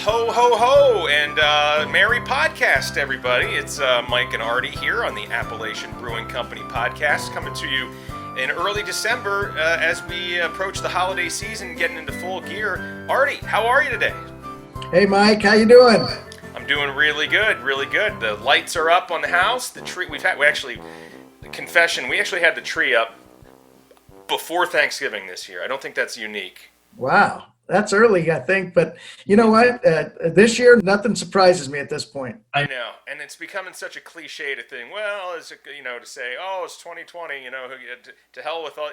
Ho, ho, ho, and Merry Podcast, everybody. It's Mike and Artie here on the Appalachian Brewing Company podcast, coming to you in early December as we approach the holiday season, getting into full gear. Artie, how are you today? Hey, Mike, how you doing? I'm doing really good, really good. The lights are up on the house. The tree, we actually had the tree up before Thanksgiving this year. I don't think that's unique. Wow, that's early, I think. But you know what? This year, nothing surprises me at this point. I know, and it's becoming such a cliche to think, well, is it, to say, oh, it's 2020, to hell with all,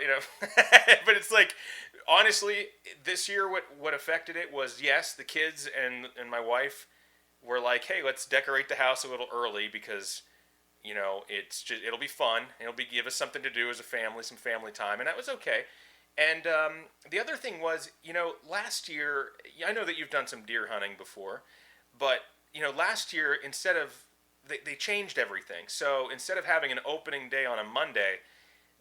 But it's like, honestly, this year, what affected it was, yes, the kids and my wife were like, hey, let's decorate the house a little early because, it'll be fun. It'll give us something to do as a family, some family time, and that was okay. And the other thing was, last year, I know that you've done some deer hunting before, but, last year, instead of, they changed everything. So instead of having an opening day on a Monday,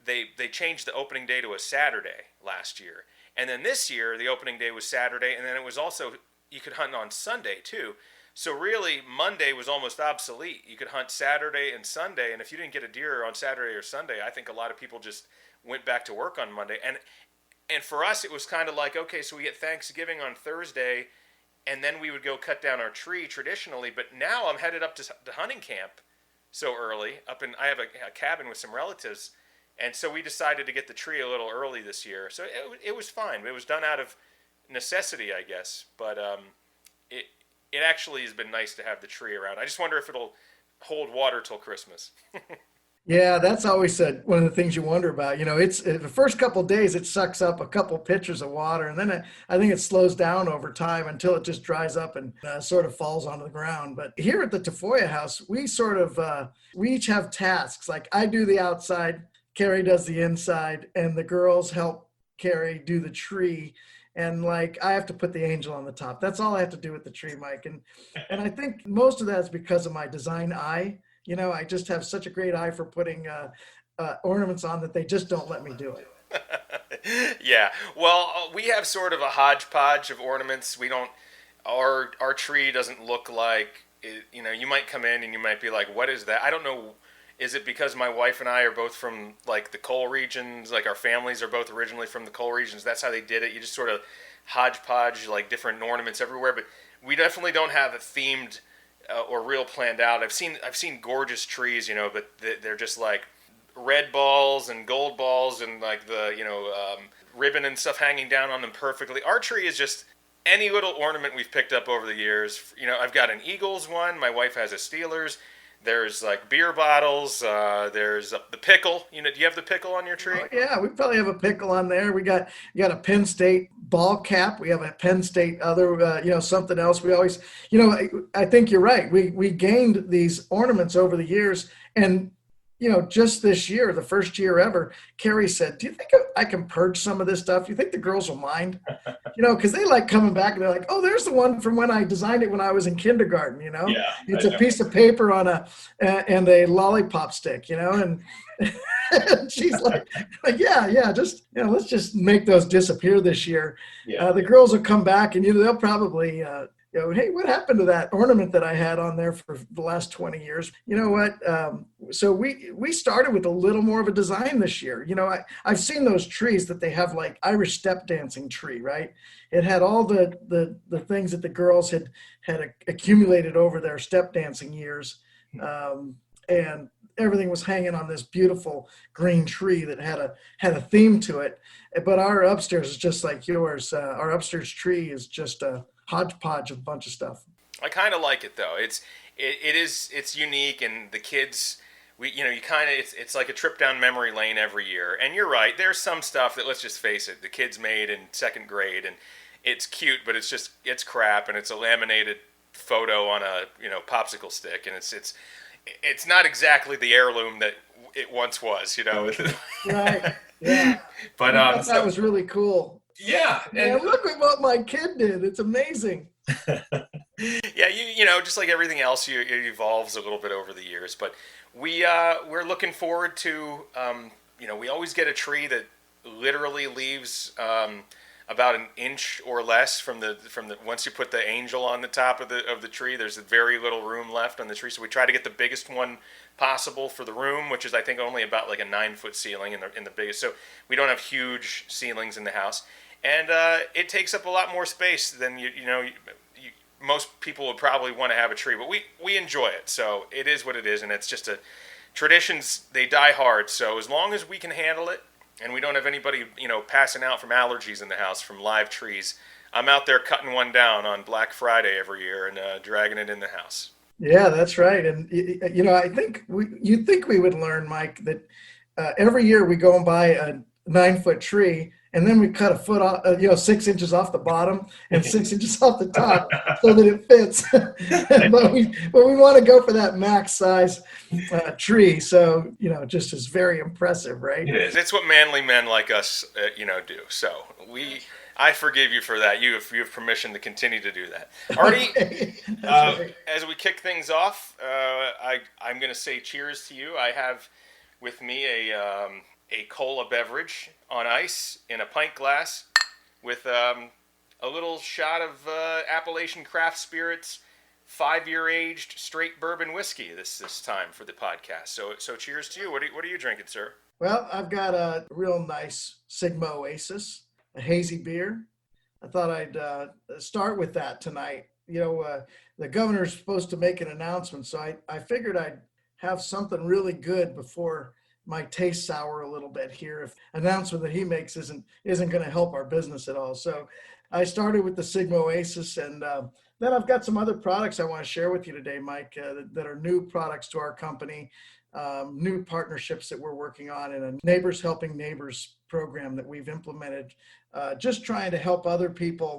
they changed the opening day to a Saturday last year. And then this year, the opening day was Saturday, and then it was also, you could hunt on Sunday too. So really, Monday was almost obsolete. You could hunt Saturday and Sunday, and if you didn't get a deer on Saturday or Sunday, I think a lot of people just went back to work on Monday. And for us, it was kind of like, okay, so we get Thanksgiving on Thursday, and then we would go cut down our tree traditionally. But now I'm headed up to hunting camp so early. I have a cabin with some relatives, and so we decided to get the tree a little early this year. So it was fine. It was done out of necessity, I guess. But it actually has been nice to have the tree around. I just wonder if it'll hold water till Christmas. Yeah, that's always one of the things you wonder about. It's the first couple of days it sucks up a couple pitchers of water, and then I think it slows down over time until it just dries up and sort of falls onto the ground. But here at the Tafoya house, we we each have tasks. Like I do the outside, Carrie does the inside, and the girls help Carrie do the tree. And like I have to put the angel on the top. That's all I have to do with the tree, Mike. And I think most of that is because of my design eye. I just have such a great eye for putting ornaments on that they just don't let me do it. Yeah. Well, we have sort of a hodgepodge of ornaments. We don't, our tree doesn't look like, you might come in and you might be like, what is that? I don't know. Is it because my wife and I are both from like the coal regions, like our families are both originally from the coal regions? That's how they did it. You just sort of hodgepodge like different ornaments everywhere, but we definitely don't have a themed or real planned out. I've seen gorgeous trees, but they're just like red balls and gold balls and like the ribbon and stuff hanging down on them perfectly. Our tree is just any little ornament we've picked up over the years. I've got an Eagles one. My wife has a Steelers. There's like beer bottles. There's the pickle. Do you have the pickle on your tree? Oh, yeah, we probably have a pickle on there. You got a Penn State ball cap. We have a Penn State other, something else. We always, I think you're right. We gained these ornaments over the years, and just this year, the first year ever, Carrie said, "Do you think I can purge some of this stuff? You think the girls will mind?" Because they like coming back and they're like, "Oh, there's the one from when I designed it when I was in kindergarten." Yeah, it's a piece of paper on and a lollipop stick. And she's like, yeah, just let's just make those disappear this year. Yeah. The girls will come back and they'll probably. Hey, what happened to that ornament that I had on there for the last 20 years? You know what? So we started with a little more of a design this year. I've seen those trees that they have like Irish step dancing tree, right? It had all the things that the girls had accumulated over their step dancing years. And everything was hanging on this beautiful green tree that had a theme to it. But our upstairs is just like yours. Our upstairs tree is just a hodgepodge of a bunch of stuff. I kind of like it though. It's unique, and the kids, it's like a trip down memory lane every year. And you're right, there's some stuff that, let's just face it, the kids made in second grade, and it's cute, but it's crap, and it's a laminated photo on a popsicle stick, and it's not exactly the heirloom that it once was. Right. Yeah. But that was really cool. Yeah. And look at what my kid did. It's amazing. Yeah, just like everything else, it evolves a little bit over the years. But we're looking forward to, we always get a tree that literally leaves about an inch or less from the once you put the angel on the top of the tree. There's very little room left on the tree, so we try to get the biggest one possible for the room, which is I think only about like a 9-foot ceiling in the biggest. So we don't have huge ceilings in the house, and it takes up a lot more space than most people would probably want to have a tree, but we enjoy it. So it is what it is, and it's just a traditions. They die hard. So as long as we can handle it, and we don't have anybody passing out from allergies in the house from live trees, I'm out there cutting one down on Black Friday every year and dragging it in the house. Yeah, that's right. And I think you'd think we would learn, Mike, that every year we go and buy a 9-foot tree, and then we cut a foot off, 6 inches off the bottom and 6 inches off the top so that it fits. but we want to go for that max size tree. So, just is very impressive, right? It is. It's what manly men like us, do. So I forgive you for that. You have permission to continue to do that. Artie, Okay. Right. as we kick things off, I'm going to say cheers to you. I have with me a cola beverage on ice in a pint glass with a little shot of Appalachian Craft Spirits 5-year aged straight bourbon whiskey this time for the podcast. So cheers to you. What are you drinking, sir? Well, I've got a real nice Sigma Oasis, a hazy beer. I thought I'd start with that tonight. The governor's supposed to make an announcement, so I figured I'd have something really good before my taste sour a little bit here if announcement that he makes isn't going to help our business at all. So I started with the Sigma Oasis, and then I've got some other products I want to share with you today, Mike, that are new products to our company, new partnerships that we're working on, and a Neighbors Helping Neighbors program that we've implemented, just trying to help other people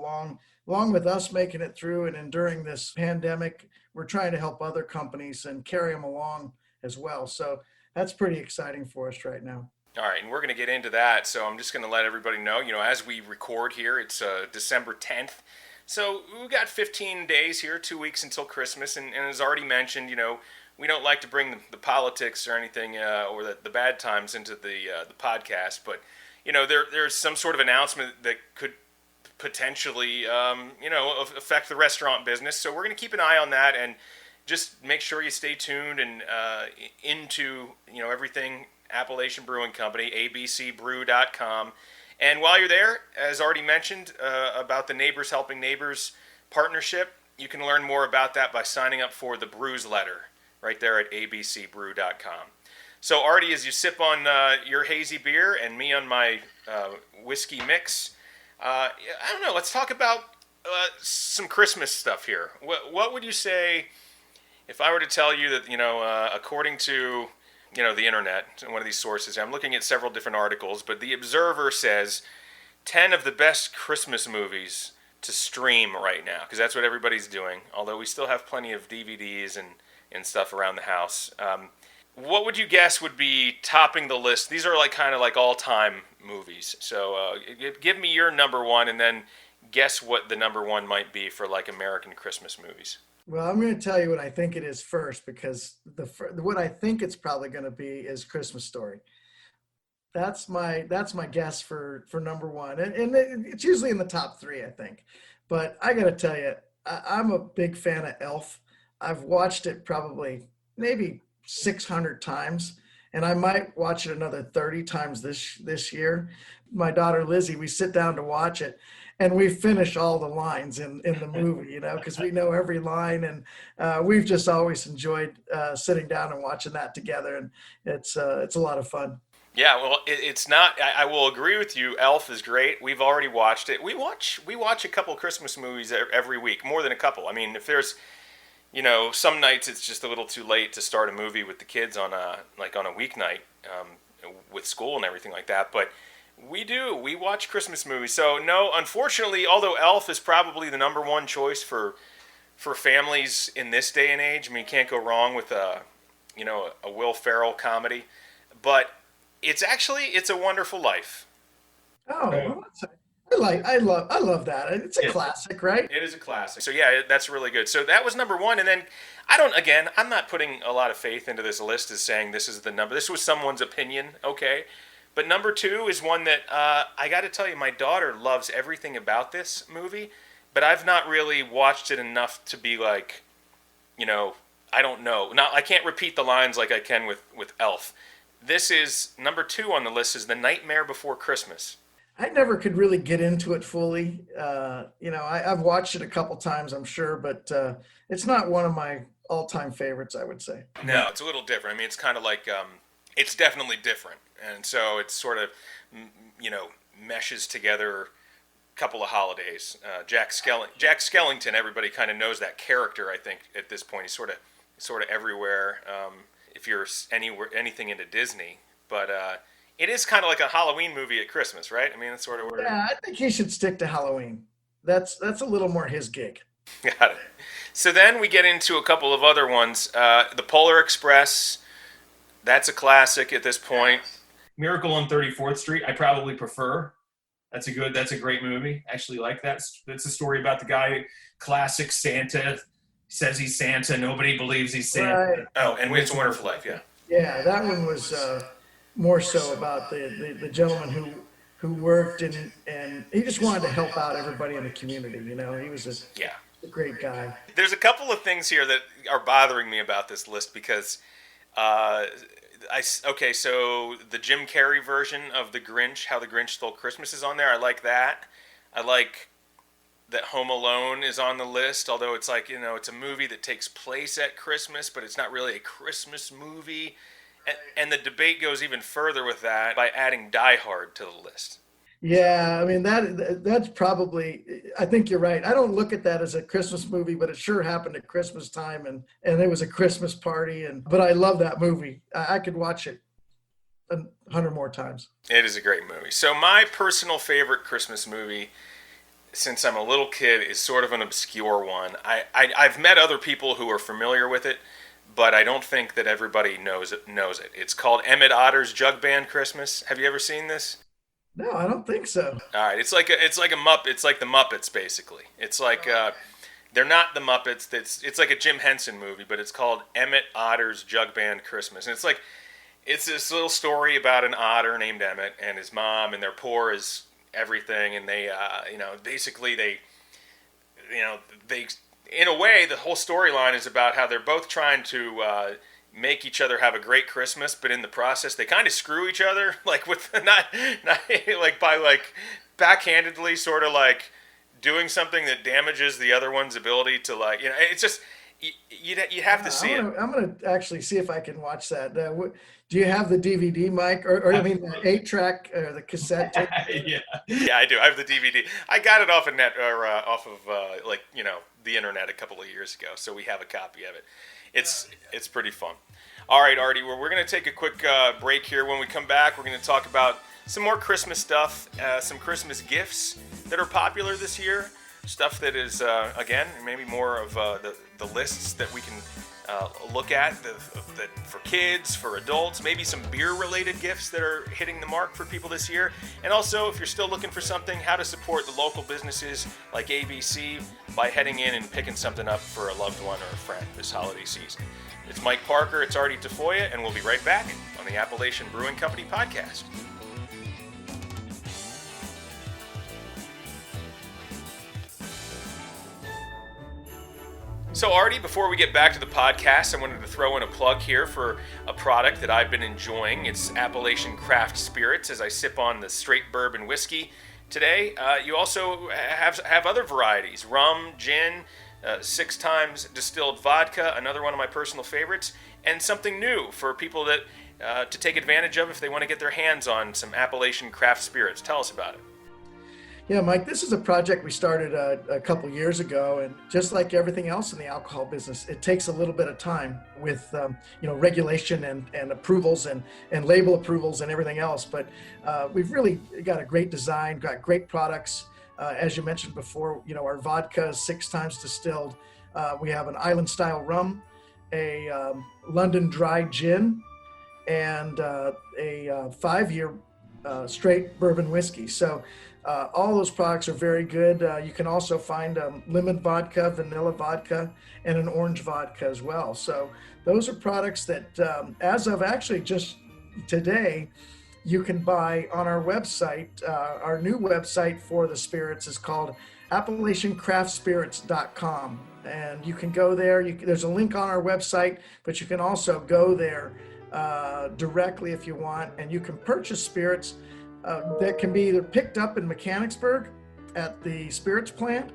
along with us making it through and enduring this pandemic. We're trying to help other companies and carry them along as well. So that's pretty exciting for us right now. All right, and we're going to get into that. So I'm just going to let everybody know, as we record here, it's December 10th. So we've got 15 days here, 2 weeks until Christmas. And as already mentioned, we don't like to bring the politics or anything or the bad times into the podcast. But, there's some sort of announcement that could potentially, affect the restaurant business. So we're going to keep an eye on that and just make sure you stay tuned and into everything Appalachian Brewing Company, abcbrew.com. And while you're there, as already mentioned about the Neighbors Helping Neighbors partnership, you can learn more about that by signing up for the Brews letter right there at abcbrew.com. So Artie, as you sip on your hazy beer and me on my whiskey mix, I don't know, let's talk about some Christmas stuff here. What would you say if I were to tell you that, according to, the internet, one of these sources, I'm looking at several different articles, but the Observer says 10 of the best Christmas movies to stream right now, because that's what everybody's doing, although we still have plenty of DVDs and stuff around the house. What would you guess would be topping the list? These are kind of like all-time movies. So give me your number one, and then guess what the number one might be for American Christmas movies. Well, I'm going to tell you what I think it is first, because what I think it's probably going to be is Christmas Story. That's my guess for number one, and it's usually in the top three, I think. But I got to tell you, I'm a big fan of Elf. I've watched it probably maybe 600 times, and I might watch it another 30 times this year. My daughter Lizzie, we sit down to watch it, and we finish all the lines in the movie, because we know every line, and we've just always enjoyed sitting down and watching that together, and it's a lot of fun. Yeah, well, it's not. I will agree with you. Elf is great. We've already watched it. We watch a couple Christmas movies every week, more than a couple. I mean, if there's, some nights it's just a little too late to start a movie with the kids on a weeknight with school and everything like that. But we watch Christmas movies. So no, unfortunately, although Elf is probably the number one choice for families in this day and age. I mean, you can't go wrong with a Will Ferrell comedy, but it's A Wonderful Life. Oh, I love that. It's a classic, right? It is a classic. So yeah, that's really good. So that was number one, and then I'm not putting a lot of faith into this list as saying this is the number. This was someone's opinion, okay? But number two is one that I got to tell you, my daughter loves everything about this movie, but I've not really watched it enough to be like, I don't know. Now I can't repeat the lines like I can with Elf. This is number two on the list is The Nightmare Before Christmas. I never could really get into it fully. I've watched it a couple times, I'm sure, but it's not one of my all-time favorites, I would say. No, it's a little different. I mean, it's kind of like, it's definitely different. And so it's sort of, meshes together a couple of holidays. Jack Skellington, everybody kind of knows that character, I think, at this point. He's sort of everywhere, if you're anything into Disney. But it is kind of like a Halloween movie at Christmas, right? I mean, that's sort of where... Yeah, I think he should stick to Halloween. That's a little more his gig. Got it. So then we get into a couple of other ones. The Polar Express, that's a classic at this point. Miracle on 34th Street, I probably prefer. That's a great movie. Actually like that. It's a story about the guy, classic Santa, says he's Santa, nobody believes he's Santa. Right. Oh, and It's a Wonderful Life, yeah. Yeah, that one was more so about the gentleman who worked and he just wanted to help out everybody in the community. He was a great guy. There's a couple of things here that are bothering me about this list because, so the Jim Carrey version of The Grinch, How the Grinch Stole Christmas is on there. I like that. I like that Home Alone is on the list, although it's like, it's a movie that takes place at Christmas, but it's not really a Christmas movie. And the debate goes even further with that by adding Die Hard to the list. Yeah, I mean that's probably. I think you're right. I don't look at that as a Christmas movie, but it sure happened at Christmas time, and it was a Christmas party. But I love that movie. I could watch it 100 more times. It is a great movie. So my personal favorite Christmas movie, since I'm a little kid, is sort of an obscure one. I've met other people who are familiar with it, but I don't think that everybody knows it. It's called Emmett Otter's Jug Band Christmas. Have you ever seen this? No, I don't think so. All right, it's like the Muppets basically. It's like they're not the Muppets. It's like a Jim Henson movie, but it's called Emmett Otter's Jug Band Christmas, and it's this little story about an otter named Emmett and his mom, and they're poor as everything, and they basically they in a way the whole storyline is about how they're both trying to make each other have a great Christmas, but in the process they kind of screw each other, like with not like by like backhandedly sort of like doing something that damages the other one's ability to it's just you have to see it. I'm gonna actually see if I can watch that. Do you have the DVD, Mike, or I mean the 8-track or the cassette tape? Yeah, I do. I have the DVD. I got it off of the internet a couple of years ago, so we have a copy of it. It's pretty fun. All right, Artie, we're going to take a quick break here. When we come back, we're going to talk about some more Christmas stuff, some Christmas gifts that are popular this year, stuff that is, again, maybe more of the lists that we can look at for kids, for adults, maybe some beer-related gifts that are hitting the mark for people this year. And also, if you're still looking for something, how to support the local businesses like ABC by heading in and picking something up for a loved one or a friend this holiday season. It's Mike Parker, it's Artie Tafoya, and we'll be right back on the Appalachian Brewing Company podcast. So Artie, before we get back to the podcast, I wanted to throw in a plug here for a product that I've been enjoying. It's Appalachian Craft Spirits as I sip on the straight bourbon whiskey today. You also have other varieties, rum, gin, 6 times distilled vodka, another one of my personal favorites, and something new for people that to take advantage of if they want to get their hands on some Appalachian Craft Spirits. Tell us about it. Yeah, Mike, this is a project we started a couple years ago, and just like everything else in the alcohol business, it takes a little bit of time with regulation and approvals and label approvals and everything else. But we've really got a great design, got great products. As you mentioned before, our vodka is 6 times distilled. We have an island-style rum, a London dry gin, and a 5-year straight bourbon whiskey. So all those products are very good. You can also find lemon vodka, vanilla vodka, and an orange vodka as well. So those are products that, as of actually just today, you can buy on our website. Our new website for the spirits is called AppalachianCraftSpirits.com. And you can go there. There's a link on our website, but you can also go there directly if you want. And you can purchase spirits that can be either picked up in Mechanicsburg at the spirits plant,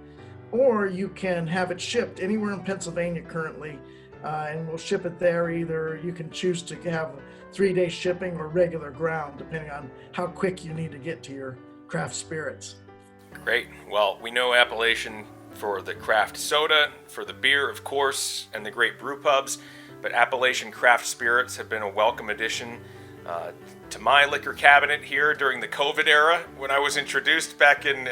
or you can have it shipped anywhere in Pennsylvania currently. And we'll ship it there. Either you can choose to have 3-day shipping or regular ground, depending on how quick you need to get to your craft spirits. Great. Well, we know Appalachian for the craft soda, for the beer, of course, and the great brew pubs, but Appalachian craft spirits have been a welcome addition to my liquor cabinet here during the COVID era, when I was introduced back in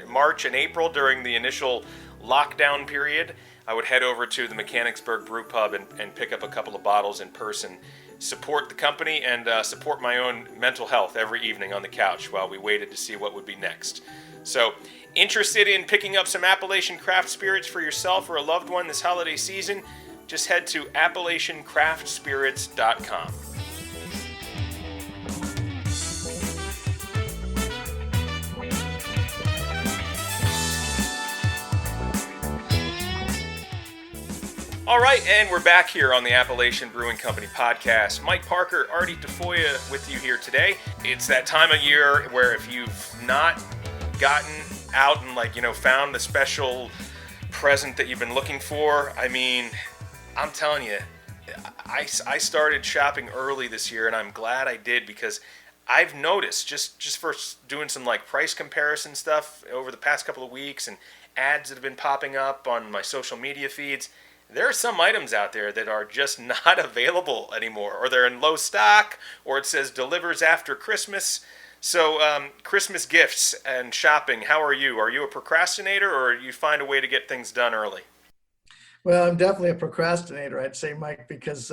March and April during the initial lockdown period. I would head over to the Mechanicsburg Brew Pub and pick up a couple of bottles in person, support the company, and support my own mental health every evening on the couch while we waited to see what would be next. So, interested in picking up some Appalachian craft spirits for yourself or a loved one this holiday season? Just head to AppalachianCraftSpirits.com. All right, and we're back here on the Appalachian Brewing Company podcast. Mike Parker, Artie Tafoya with you here today. It's that time of year where if you've not gotten out and found the special present that you've been looking for, I mean, I'm telling you, I started shopping early this year, and I'm glad I did, because I've noticed just for doing some price comparison stuff over the past couple of weeks and ads that have been popping up on my social media feeds, there are some items out there that are just not available anymore, or they're in low stock, or it says delivers after Christmas. So Christmas gifts and shopping, how are you? Are you a procrastinator, or you find a way to get things done early? Well, I'm definitely a procrastinator, I'd say, Mike, because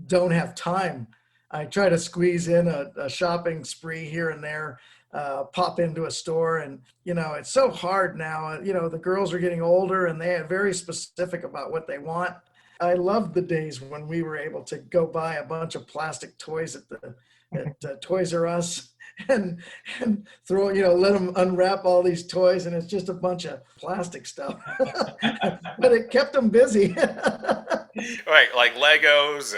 don't have time. I try to squeeze in a shopping spree here and there, pop into a store, and it's so hard now. The girls are getting older and they are very specific about what they want. I loved the days when we were able to go buy a bunch of plastic toys at Toys R Us and throw, let them unwrap all these toys, and it's just a bunch of plastic stuff. But it kept them busy. Right, like Legos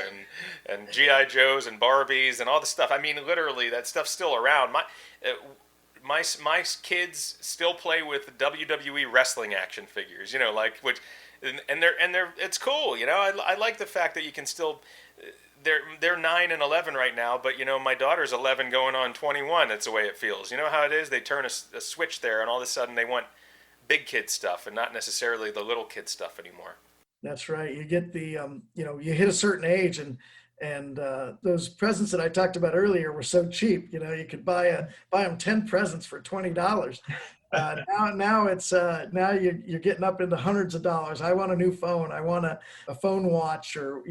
and G.I. Joes and Barbies and all the stuff. I mean, literally, that stuff's still around. My kids still play with WWE wrestling action figures, which, and they're it's cool, I like the fact that you can still. They're 9 and 11 right now, but my daughter's 11 going on 21. That's the way it feels. You know how it is? They turn a switch there, and all of a sudden they want big kid stuff and not necessarily the little kid stuff anymore. That's right. You get the you hit a certain age, and those presents that I talked about earlier were so cheap. You could buy them 10 presents for $20. Now it's now you're getting up into hundreds of dollars. I want a new phone. I want a phone watch, or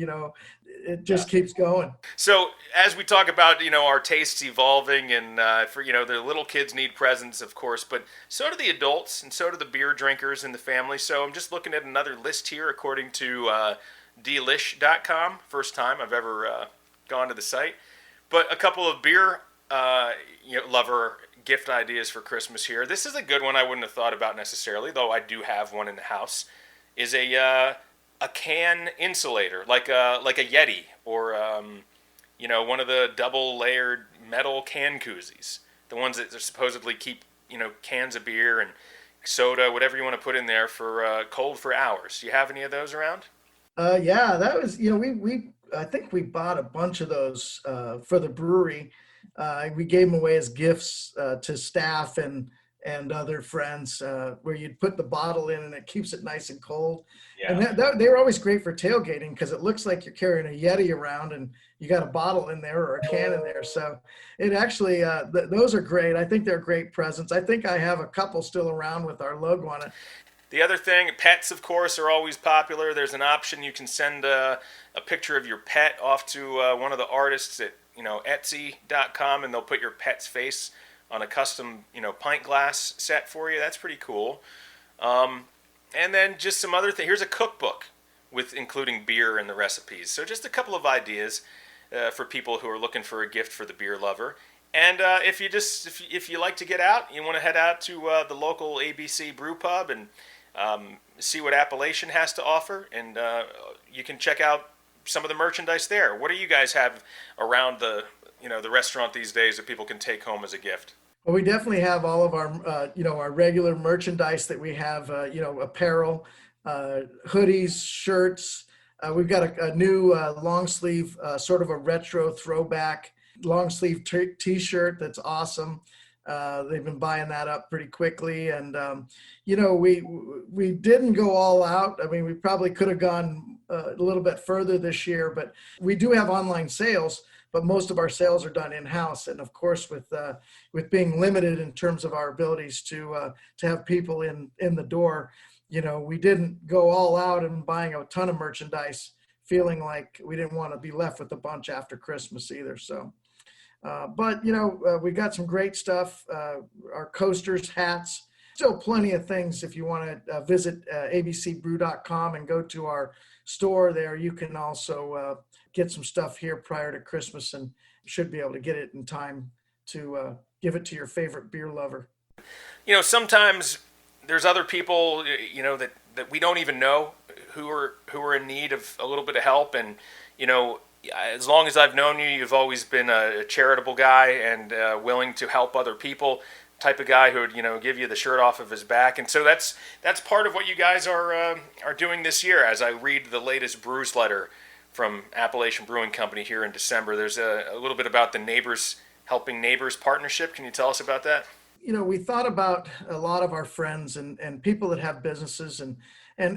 it just keeps going. So as we talk about our tastes evolving, and for the little kids need presents, of course, but so do the adults, and so do the beer drinkers in the family. So I'm just looking at another list here according to delish.com. First time I've ever gone to the site, but a couple of beer lover gift ideas for Christmas here. This is a good one I wouldn't have thought about necessarily, though I do have one in the house. Is a can insulator, like a Yeti, or one of the double layered metal can koozies, the ones that supposedly keep cans of beer and soda, whatever you want to put in there, for cold for hours. Do you have any of those around? Yeah, that was we I think we bought a bunch of those for the brewery. We gave them away as gifts to staff and other friends, where you'd put the bottle in and it keeps it nice and cold. Yeah. And they were always great for tailgating, because it looks like you're carrying a Yeti around and you got a bottle in there or a can in there. So it actually, those are great. I think they're great presents. I think I have a couple still around with our logo on it. The other thing, pets, of course, are always popular. There's an option you can send a picture of your pet off to one of the artists at Etsy.com, and they'll put your pet's face on a custom pint glass set for you. That's pretty cool. And then just some other things. Here's a cookbook with including beer and the recipes. So just a couple of ideas for people who are looking for a gift for the beer lover. And if you like to get out, you want to head out to the local ABC Brew Pub and see what Appalachian has to offer, and you can check out some of the merchandise there. What do you guys have around the restaurant these days that people can take home as a gift? Well, we definitely have all of our, our regular merchandise that we have, apparel, hoodies, shirts. We've got a new long sleeve, sort of a retro throwback long sleeve t-shirt that's awesome. They've been buying that up pretty quickly, and we didn't go all out. I mean, we probably could have gone a little bit further this year, but we do have online sales. But most of our sales are done in-house, and of course, with being limited in terms of our abilities to have people in the door, we didn't go all out and buying a ton of merchandise, feeling like we didn't want to be left with a bunch after Christmas either. So, but we got some great stuff. Our coasters, hats, still plenty of things. If you want to visit abcbrew.com and go to our store there, you can also get some stuff here prior to Christmas, and should be able to get it in time to give it to your favorite beer lover. Sometimes there's other people, that we don't even know who are in need of a little bit of help, and as long as I've known you, you've always been a charitable guy and willing to help other people. Type of guy who would give you the shirt off of his back, and so that's part of what you guys are doing this year. As I read the latest brews letter from Appalachian Brewing Company here in December, there's a little bit about the Neighbors Helping Neighbors partnership. Can you tell us about that? We thought about a lot of our friends and people that have businesses, and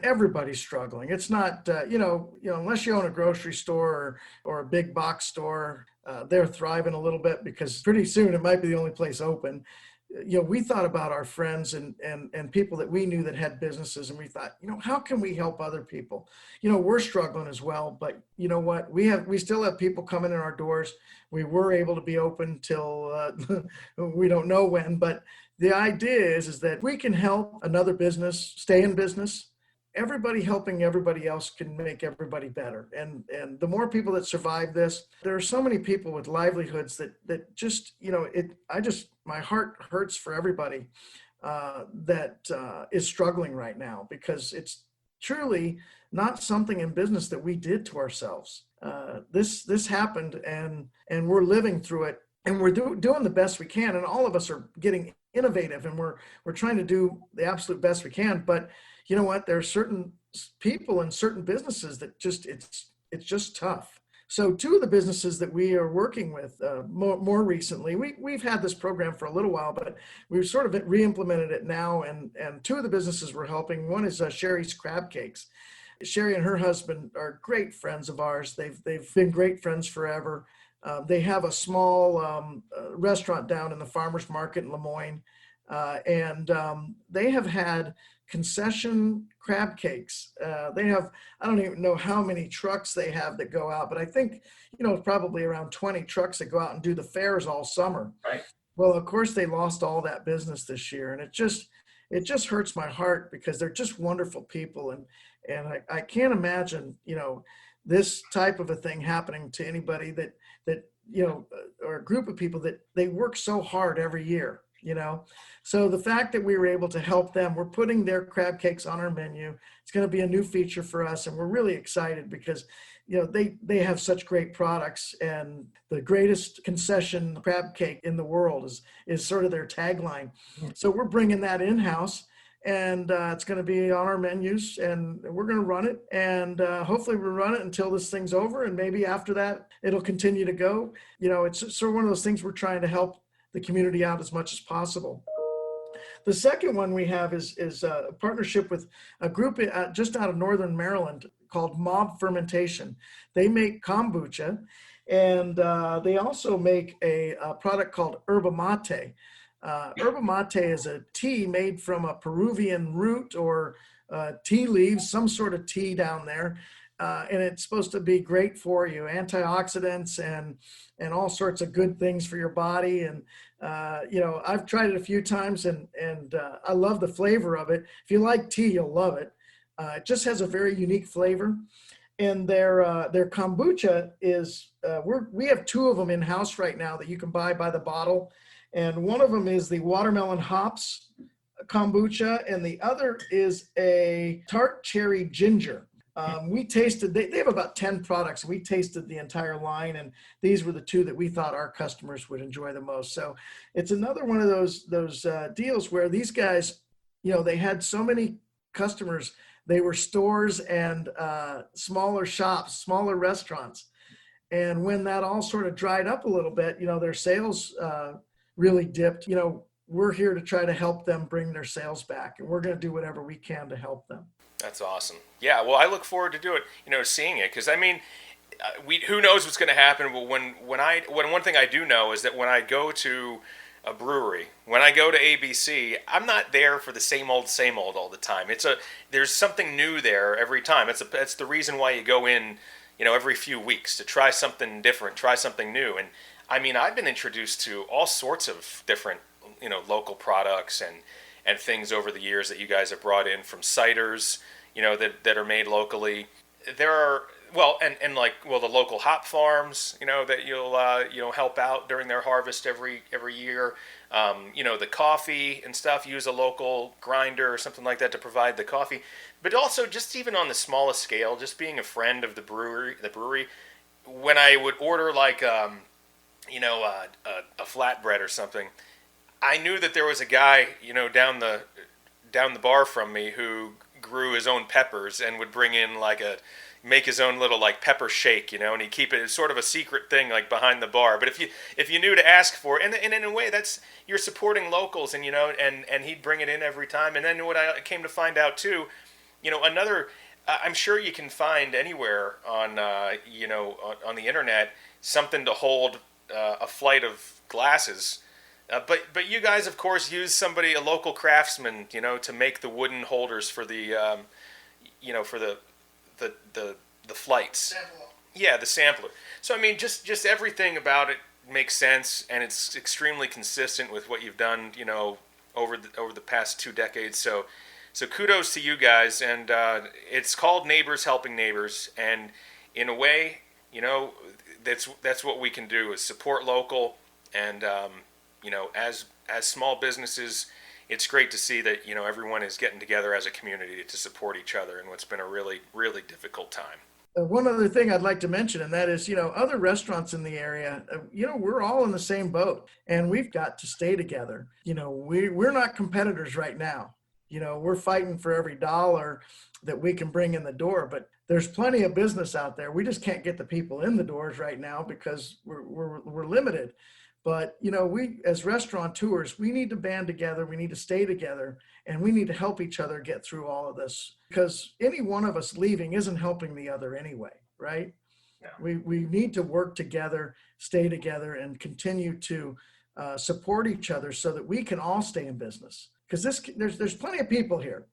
everybody's struggling. It's not unless you own a grocery store or a big box store, they're thriving a little bit because pretty soon it might be the only place open. We thought about our friends and people that we knew that had businesses, and we thought, how can we help other people? We're struggling as well, but you know what? We still have people coming in our doors. We were able to be open till we don't know when, but the idea is that we can help another business stay in business. Everybody helping everybody else can make everybody better. And the more people that survive this, there are so many people with livelihoods that just, my heart hurts for everybody that is struggling right now, because it's truly not something in business that we did to ourselves. This happened, and we're living through it, and we're doing the best we can. And all of us are getting innovative, and we're trying to do the absolute best we can. But you know what? There are certain people and certain businesses that it's just tough. So two of the businesses that we are working with more recently, we've had this program for a little while, but we've sort of re-implemented it now. And two of the businesses we're helping, one is Sherry's Crab Cakes. Sherry and her husband are great friends of ours. They've been great friends forever. They have a small restaurant down in the farmers market in Lemoyne, and they have had concession crab cakes. They have, I don't even know how many trucks they have that go out, but I think, probably around 20 trucks that go out and do the fairs all summer. Right. Well, of course they lost all that business this year. And it just hurts my heart, because they're just wonderful people. And I can't imagine, this type of a thing happening to anybody that, or a group of people that they work so hard every year. So the fact that we were able to help them, we're putting their crab cakes on our menu. It's going to be a new feature for us, and we're really excited because they have such great products, and the greatest concession crab cake in the world is sort of their tagline. So we're bringing that in-house, and it's going to be on our menus, and we're going to run it, and hopefully we'll run it until this thing's over, and maybe after that it'll continue to go. It's sort of one of those things we're trying to help the community out as much as possible. The second one we have is a partnership with a group just out of Northern Maryland called Mob Fermentation. They make kombucha, and they also make a product called yerba mate. Yerba mate is a tea made from a Peruvian root or tea leaves, some sort of tea down there. And it's supposed to be great for you, antioxidants and all sorts of good things for your body. And, I've tried it a few times, and I love the flavor of it. If you like tea, you'll love it. It just has a very unique flavor. And their kombucha is we have two of them in house right now that you can buy by the bottle, and one of them is the watermelon hops kombucha, and the other is a tart cherry ginger. We tasted, they have about 10 products. We tasted the entire line, and these were the two that we thought our customers would enjoy the most. So it's another one of those deals where these guys, they had so many customers. They were stores and smaller shops, smaller restaurants. And when that all sort of dried up a little bit, their sales really dipped. We're here to try to help them bring their sales back, and we're going to do whatever we can to help them. That's awesome. Yeah, well, I look forward to do it. Seeing it, because I mean, who knows what's going to happen? But when one thing I do know is that when I go to a brewery, when I go to ABC, I'm not there for the same old all the time. There's something new there every time. It's the reason why you go in, every few weeks to try something different, try something new. And I mean, I've been introduced to all sorts of different, local products and things over the years that you guys have brought in, from ciders, that are made locally. There are, the local hop farms, that you'll help out during their harvest every year. The coffee and stuff, use a local grinder or something like that to provide the coffee. But also, just even on the smallest scale, just being a friend of the brewery, when I would order a flatbread or something, I knew that there was a guy, down the bar from me who grew his own peppers and would bring in make his own little pepper shake, and he'd keep it as sort of a secret thing behind the bar. But if you knew to ask for it, and in a way you're supporting locals, and and he'd bring it in every time. And then what I came to find out too, another, I'm sure you can find anywhere on on the internet something to hold a flight of glasses. But you guys, of course, use a local craftsman, to make the wooden holders for the, for the flights. Yeah, the sampler. So I mean, just everything about it makes sense, and it's extremely consistent with what you've done, over the past 2 decades. So kudos to you guys, and it's called Neighbors Helping Neighbors, and in a way, that's what we can do, is support local, and as small businesses, it's great to see that everyone is getting together as a community to support each other in what's been a really, really difficult time. One other thing I'd like to mention, and that is, other restaurants in the area, we're all in the same boat, and we've got to stay together. We're not competitors right now. We're fighting for every dollar that we can bring in the door, but there's plenty of business out there. We just can't get the people in the doors right now because we're limited. But, we, as restaurateurs, we need to band together, we need to stay together, and we need to help each other get through all of this, because any one of us leaving isn't helping the other anyway, right? Yeah. We need to work together, stay together, and continue to support each other so that we can all stay in business. Because there's plenty of people here.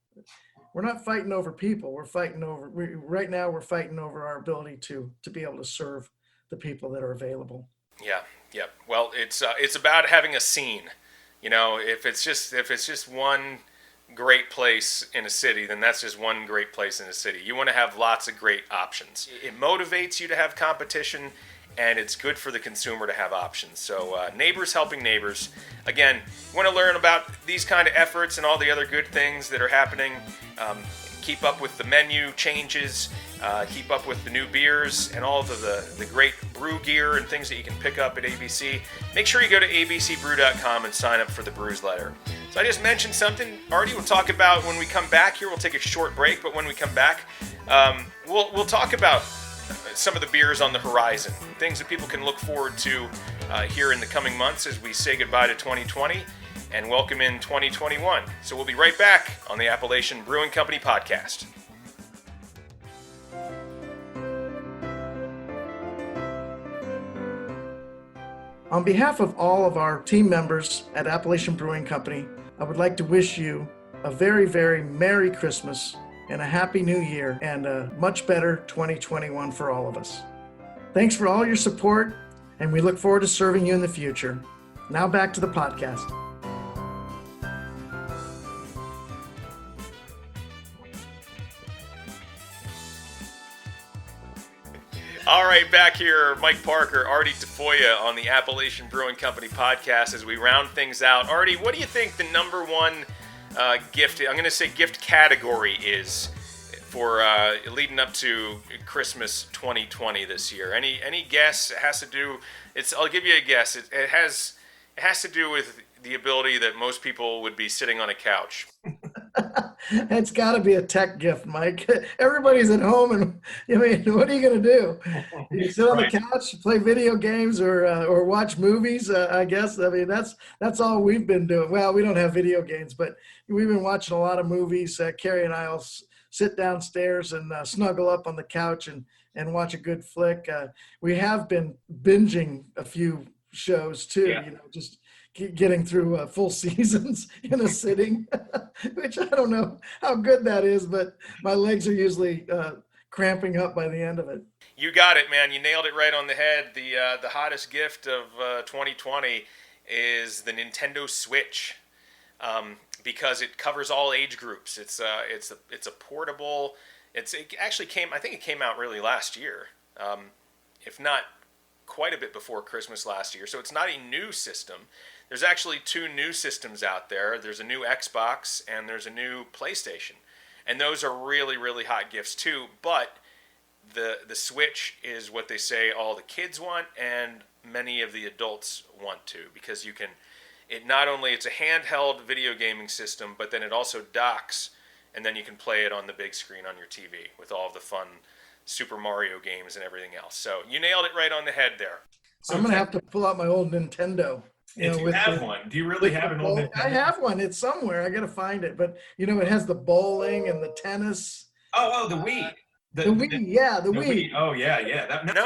We're not fighting over people. We're fighting over, right now we're fighting over our ability to be able to serve the people that are available. Yeah. Yep. Well, it's about having a scene. If it's just one great place in a city, then that's just one great place in a city. You want to have lots of great options. It motivates you to have competition, and it's good for the consumer to have options. So Neighbors Helping Neighbors. Again, you want to learn about these kind of efforts and all the other good things that are happening. Keep up with the menu changes, keep up with the new beers and all of the great brew gear and things that you can pick up at ABC. Make sure you go to abcbrew.com and sign up for the Brewsletter. So I just mentioned something, Artie, we'll talk about when we come back here. We'll take a short break, but when we come back, we'll talk about some of the beers on the horizon, things that people can look forward to here in the coming months as we say goodbye to 2020 and welcome in 2021. So we'll be right back on the Appalachian Brewing Company podcast. On behalf of all of our team members at Appalachian Brewing Company, I would like to wish you a very, very Merry Christmas and a Happy New Year and a much better 2021 for all of us. Thanks for all your support, and we look forward to serving you in the future. Now back to the podcast. All right, back here, Mike Parker, Artie Tafoya on the Appalachian Brewing Company podcast as we round things out. Artie, what do you think the number one gift, I'm going to say gift category is for leading up to Christmas 2020 this year? Any guess? It has to do, I'll give you a guess. It has to do with the ability that most people would be sitting on a couch. It's got to be a tech gift, Mike. Everybody's at home, and I mean, what are you going to do? You sit on the couch, play video games, or watch movies. I guess. I mean, that's all we've been doing. Well, we don't have video games, but we've been watching a lot of movies. Carrie and I'll sit downstairs and snuggle up on the couch and watch a good flick. We have been binging a few shows too. Yeah. Just getting through full seasons in a sitting, which I don't know how good that is, but my legs are usually cramping up by the end of it. You got it, man. You nailed it right on the head. The hottest gift of 2020 is the Nintendo Switch, because it covers all age groups. It's a portable. It actually I think it came out really last year, if not quite a bit before Christmas last year. So it's not a new system. There's actually two new systems out there. There's a new Xbox and there's a new PlayStation. And those are really, really hot gifts too. But the Switch is what they say all the kids want and many of the adults want too, because it's a handheld video gaming system, but then it also docks, and then you can play it on the big screen on your TV with all of the fun Super Mario games and everything else. So you nailed it right on the head there. So I'm going to have to pull out my old Nintendo. If you have one, do you really have an old Nintendo? I have one. It's somewhere. I got to find it. But, it has the bowling and the tennis. Oh, the Wii. The Wii, yeah, the Wii. Oh, yeah.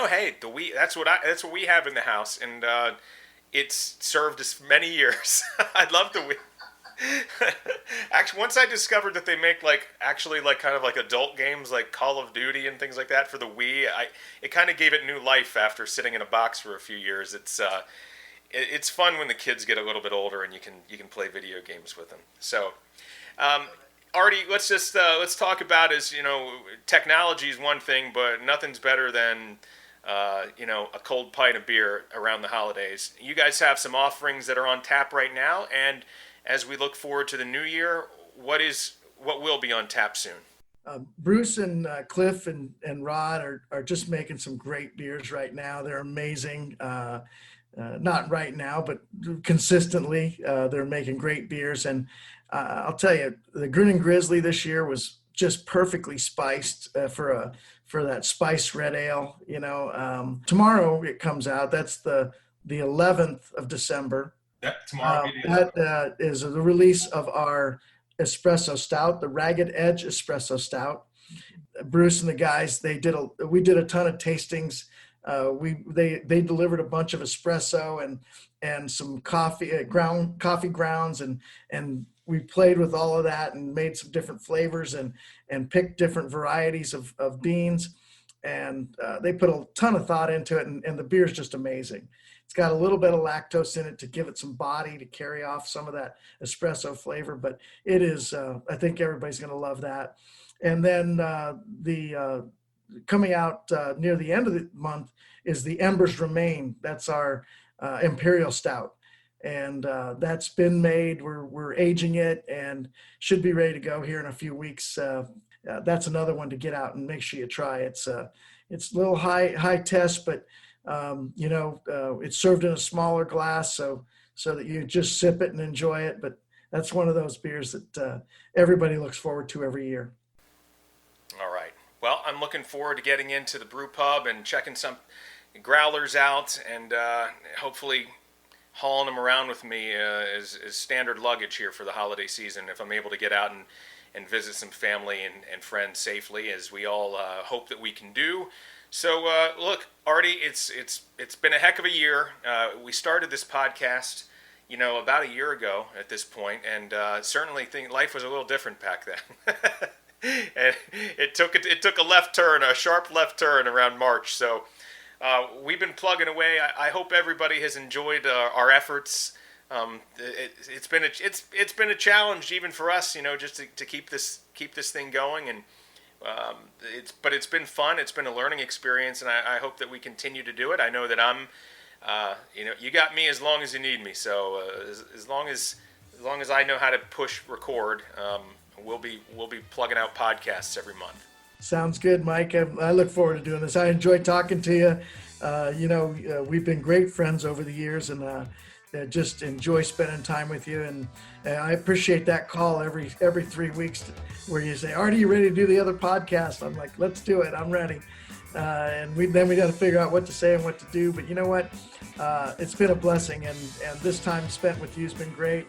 Hey, the Wii. That's what we have in the house, and it's served us many years. I love the Wii. Actually, once I discovered that they make kind of adult games like Call of Duty and things like that for the Wii, it kind of gave it new life after sitting in a box for a few years. It's fun when the kids get a little bit older and you can play video games with them. So, Artie, let's talk about technology is one thing, but nothing's better than a cold pint of beer around the holidays. You guys have some offerings that are on tap right now, and as we look forward to the new year, what will be on tap soon? Bruce and Cliff and Rod are just making some great beers right now. They're amazing. Not right now, but consistently, they're making great beers. And I'll tell you, the Grinning Grizzly this year was just perfectly spiced for that spiced red ale. Tomorrow it comes out. That's the 11th of December. Tomorrow. That is the release of our espresso stout, the Ragged Edge espresso stout. Bruce and the guys, we did a ton of tastings. They delivered a bunch of espresso and some coffee grounds, and we played with all of that and made some different flavors and picked different varieties of beans, and they put a ton of thought into it, and the beer is just amazing. It's got a little bit of lactose in it to give it some body to carry off some of that espresso flavor, but it is, I think everybody's going to love that. And then coming out near the end of the month is the Embers Remain. That's our Imperial Stout. And that's been made. We're aging it and should be ready to go here in a few weeks. That's another one to get out and make sure you try. It's a little high test, but it's served in a smaller glass so that you just sip it and enjoy it. But that's one of those beers that everybody looks forward to every year. All right. Well, I'm looking forward to getting into the brew pub and checking some growlers out and hopefully hauling them around with me as standard luggage here for the holiday season if I'm able to get out and visit some family and friends safely, as we all hope that we can do. So, look, Artie, it's been a heck of a year. We started this podcast, about a year ago at this point, and certainly think life was a little different back then. And it took a sharp left turn around March. So we've been plugging away. I hope everybody has enjoyed our efforts. It's been a challenge even for us, just to keep this thing going. And it's been fun. It's been a learning experience, and I hope that we continue to do it. I know that I'm, you got me as long as you need me. So as long as I know how to push record, we'll be plugging out podcasts every month. Sounds good, Mike. I look forward to doing this. I enjoy talking to you. We've been great friends over the years, and just enjoy spending time with you. And I appreciate that call every 3 weeks where you say, "Artie, you ready to do the other podcast?" I'm like, "Let's do it. I'm ready." And we got to figure out what to say and what to do. But you know what? It's been a blessing, and this time spent with you has been great.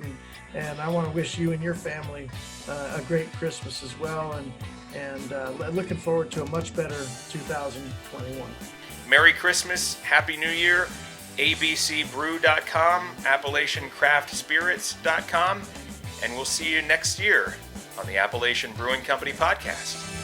And I want to wish you and your family a great Christmas as well. And looking forward to a much better 2021. Merry Christmas, Happy New Year, abcbrew.com, AppalachianCraftSpirits.com, and we'll see you next year on the Appalachian Brewing Company podcast.